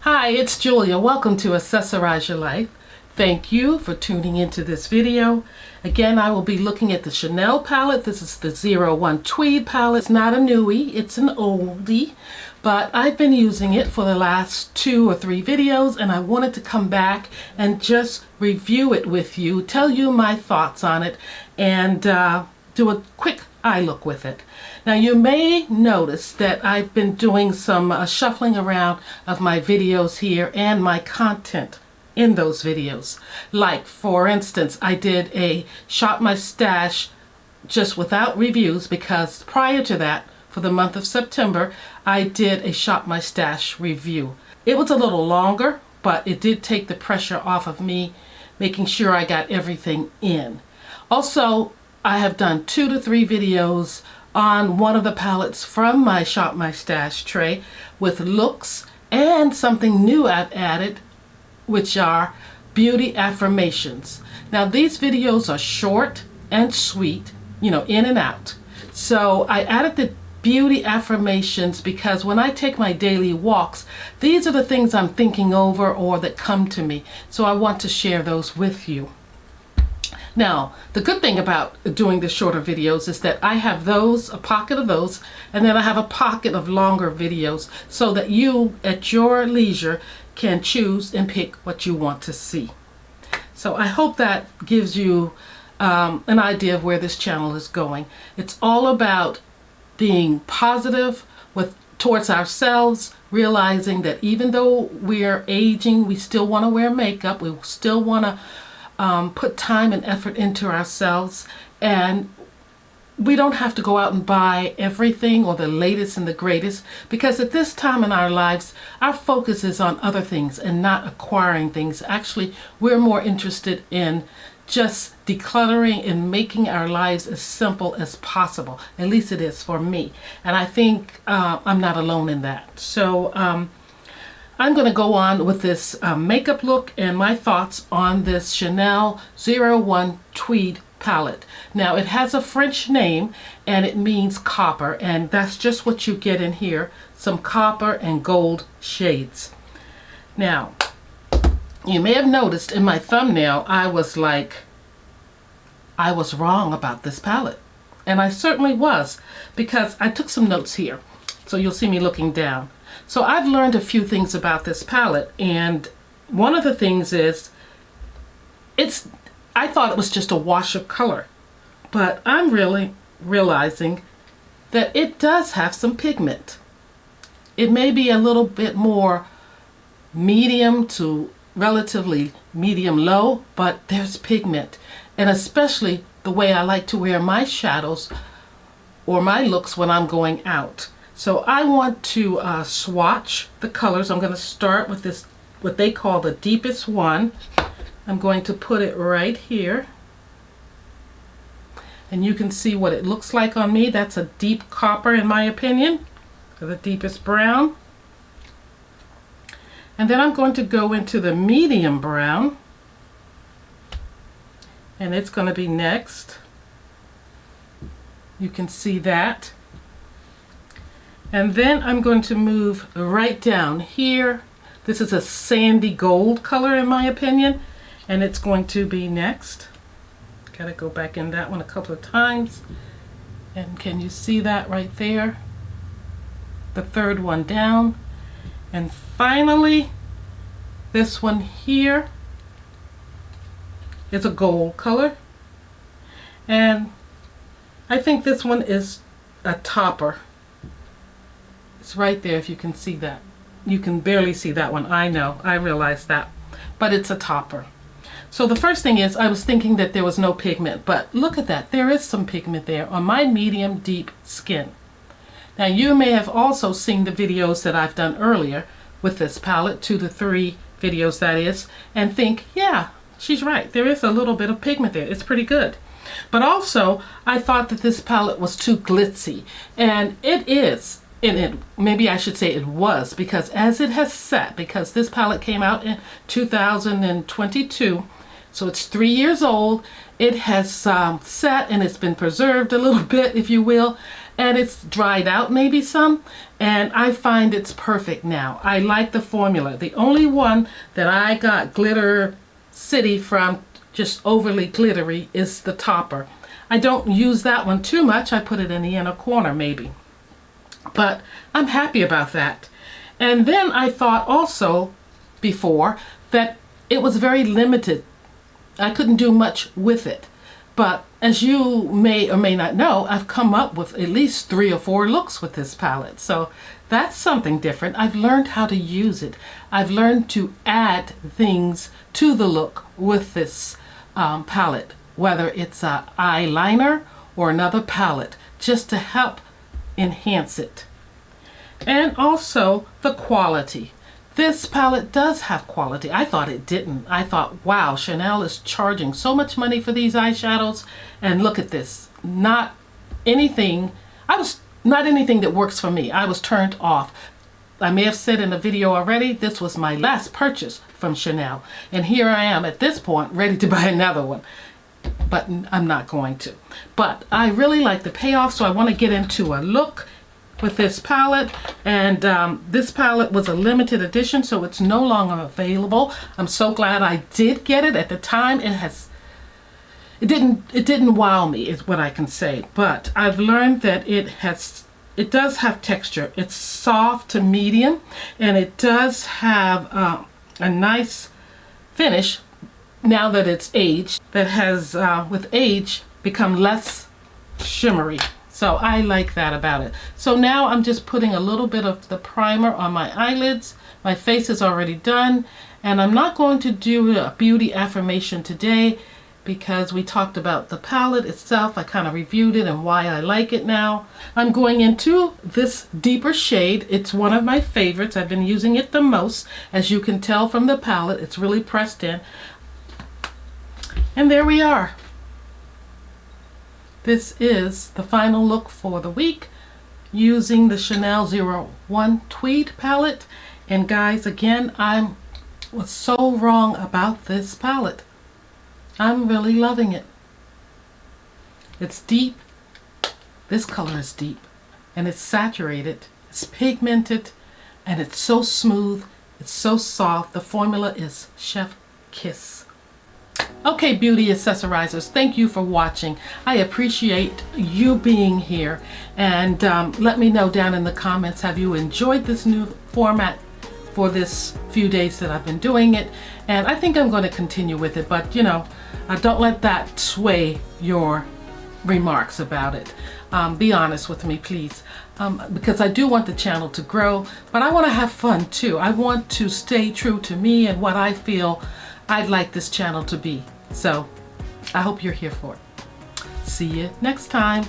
Hi, it's Julia. Welcome to Accessorize Your Life. Thank you for tuning into this video. Again, I will be looking at the Chanel palette. This is the 01 Tweed palette. It's not a newie, it's an oldie, but I've been using it for the last 2 or 3 videos, and I wanted to come back and just review it with you, tell you my thoughts on it, and do a quick eye look with it. Now you may notice that I've been doing some shuffling around of my videos here and my content in those videos. Like for instance, I did a Shop My Stash just without reviews, because prior to that, for the month of September, I did a Shop My Stash review. It was a little longer, but it did take the pressure off of me making sure I got everything in. Also, I have done 2 to 3 videos on one of the palettes from my Shop My Stash tray with looks and something new I've added, which are beauty affirmations. Now these videos are short and sweet, you know, in and out. So I added the beauty affirmations because when I take my daily walks, these are the things I'm thinking over or that come to me. So I want to share those with you. Now, the good thing about doing the shorter videos is that I have those, a pocket of those, and then I have a pocket of longer videos so that you, at your leisure, can choose and pick what you want to see. So I hope that gives you an idea of where this channel is going. It's all about being positive towards ourselves, realizing that even though we're aging, we still want to wear makeup, we still want to put time and effort into ourselves, and we don't have to go out and buy everything or the latest and the greatest, because at this time in our lives our focus is on other things and not acquiring things. Actually, we're more interested in just decluttering and making our lives as simple as possible. At least it is for me, and I think I'm not alone in that. So I'm going to go on with this makeup look and my thoughts on this Chanel 01 Tweed palette. Now it has a French name and it means copper, and that's just what you get in here, some copper and gold shades. Now you may have noticed in my thumbnail I was wrong about this palette, and I certainly was, because I took some notes here, so you'll see me looking down. So I've learned a few things about this palette, and one of the things is I thought it was just a wash of color, but I'm really realizing that it does have some pigment. It may be a little bit more medium to relatively medium low, but there's pigment, and especially the way I like to wear my shadows or my looks when I'm going out. So I want to swatch the colors. I'm going to start with this, what they call the deepest one. I'm going to put it right here, and you can see what it looks like on me. That's a deep copper in my opinion, or the deepest brown. And then I'm going to go into the medium brown, and it's going to be next. You can see that. And then I'm going to move right down here. This is a sandy gold color in my opinion, and it's going to be next. Gotta go back in that one a couple of times. And can you see that right there? The third one down. And finally, this one here is a gold color. And I think this one is a topper. It's right there, if you can see that. You can barely see that one, I know, I realize that, but it's a topper. So the first thing is, I was thinking that there was no pigment, but look at that, there is some pigment there on my medium deep skin. Now you may have also seen the videos that I've done earlier with this palette, 2 to 3 videos that is, and think, yeah, she's right, there is a little bit of pigment there, it's pretty good. But also, I thought that this palette was too glitzy, and it is. And maybe I should say it was, because as it has set, because this palette came out in 2022, so it's 3 years old, it has set and it's been preserved a little bit, if you will, and it's dried out maybe some, and I find it's perfect now. I like the formula. The only one that I got Glitter City from, just overly glittery, is the topper. I don't use that one too much. I put it in the inner corner maybe, but I'm happy about that. And then I thought also before that it was very limited. I couldn't do much with it. But as you may or may not know, I've come up with at least 3 or 4 looks with this palette. So that's something different. I've learned how to use it. I've learned to add things to the look with this palette, whether it's an eyeliner or another palette, just to help enhance it. And also the quality. This palette does have quality. I thought it didn't. I thought, wow, Chanel is charging so much money for these eyeshadows, and look at this. Not anything that works for me. I was turned off. I may have said in a video already, this was my last purchase from Chanel, and here I am at this point ready to buy another one, but I'm not going to. But I really like the payoff, so I want to get into a look with this palette. And this palette was a limited edition, so it's no longer available. I'm so glad I did get it. At the time it didn't wow me, is what I can say, but I've learned that it does have texture. It's soft to medium, and it does have a nice finish now that it's aged, that has with age become less shimmery. So I like that about it. So now I'm just putting a little bit of the primer on my eyelids. My face is already done, and I'm not going to do a beauty affirmation today because we talked about the palette itself. I kind of reviewed it and why I like it now. I'm going into this deeper shade. It's one of my favorites. I've been using it the most. As you can tell from the palette, it's really pressed in. And there we are. This is the final look for the week using the Chanel 01 Tweed palette. And guys, again, I was so wrong about this palette. I'm really loving it. It's deep. This color is deep, and it's saturated, it's pigmented, and it's so smooth, it's so soft. The formula is Chef Kiss. Okay, beauty accessorizers, thank you for watching. I appreciate you being here, and let me know down in the comments, have you enjoyed this new format for this few days that I've been doing it? And I think I'm going to continue with it, but you know, don't let that sway your remarks about it. Be honest with me, please, because I do want the channel to grow, but I want to have fun too. I want to stay true to me and what I feel I'd like this channel to be. So I hope you're here for it. See you next time.